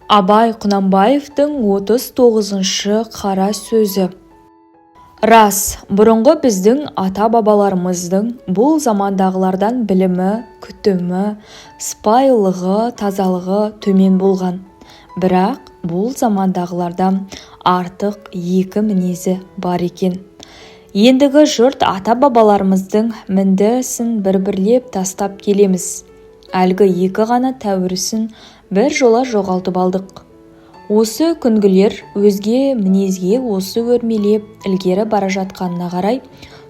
Абай Құнанбаевтың 39-шы қара сөзі. Рас, бұрынғы біздің ата-бабаларымыздың бұл замандағылардан білімі, күтімі, сыпайылығы, тазалығы төмен болған. Бірақ бұл замандағылардан артық екі мінезі бар екен. Ендігі жұрт ата-бабаларымыздың мінді ісін бір-бірлеп тастап келеміз. Әлгі екі ғана тәуірісін бір жола жоғалтып алдық. Осы күнгілер өзге мінезге осы өрмелеп ілгері бара жатқанына қарай,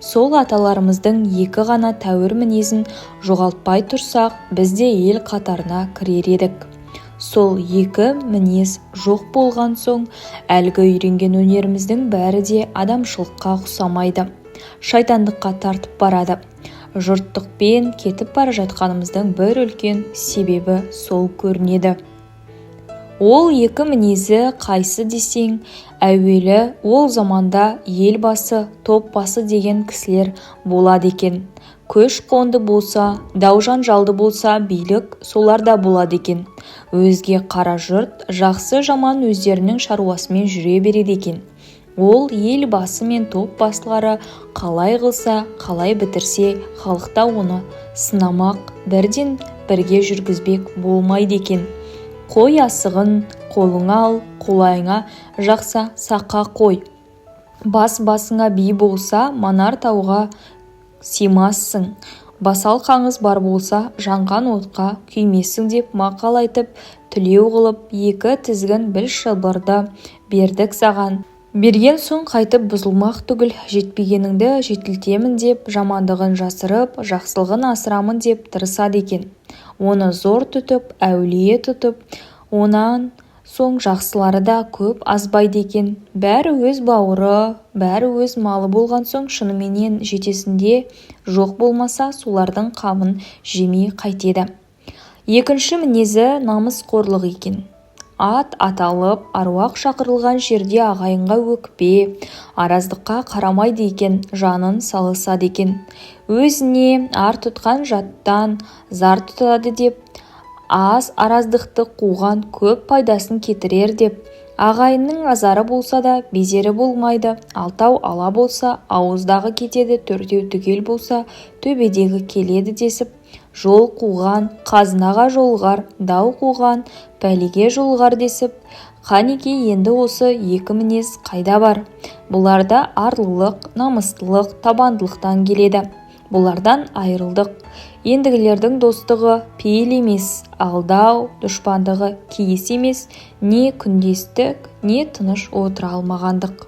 сол аталарымыздың екі ғана тәуір мінезін жоғалтпай тұрсақ, бізде ел қатарына кірер едік. Сол екі мінез жоқ болған соң, әлгі үйренген өнеріміздің бәрі де адамшылыққа ұқсамайды, шайтандыққа тартып барады. Жұрттықпен кетіп бара жатқанымыздың бір үлкен себебі сол көрінеді. Ол екі мінезі қайсы десең, әуелі ол заманда ел басы, топ басы деген кісілер болады екен. Көш қонды болса, дау-жанжалды болса, билік соларда болады екен. Өзге қара жұрт жақсы жаман өздерінің шаруасымен жүре береді екен. Ол ел басы мен топ басылары қалай қылса, қалай бітірсе, халықта оны сынамақ, бірден бірге жүргізбек болмайды екен. Қой асығын қолыңа ал, қолайыңа жақса саққа қой. Бас-басыңа би болса, манар тауға симассың. Басал қаңыз бар болса, жанған отқа күймессің деп мақал айтып, тілеу қылып, екі тізгін біл шылбырды бердік саған. Берген соң қайтып бұзылмақ түгіл, жетпегеніңді жетілтемін деп, жамандығын жасырып, жақсылығын асырамын деп тырысады екен. Оны зор тұтып, әулие тұтып, онан соң жақсылары да көп азбайды екен. Бәрі өз бауыры, бәрі өз малы болған соң, шыныменен жетесінде жоқ болмаса, солардың қамын жемей қайтеді. Екінші мінезі намысқорлық екен. Ат аталып, аруақ шақырылған жерде ағайынға өкпе, араздыққа қарамайды екен, жанын салысады екен. Өзіне ар тұтқан жаттан зар тұтады деп, аз араздықты қуған көп пайдасын кетірер деп, ағайынның азары болса да безері болмайды, алтау ала болса ауыздағы кетеді, төртеу түгел болса төбедегі келеді десіп, жол қуған қазынаға жолғар, дау қуған пәлеге жолғар десіп, қанеке енді осы екі мінез қайда бар? Бұларда арлылық, намыстылық, табандылықтан келеді. Бұлардан айырылдық. Ендігілердің достығы пейіл емес, алдау, дұшпандығы кейіс емес, не күндестік, не тыныш отыра алмағандық.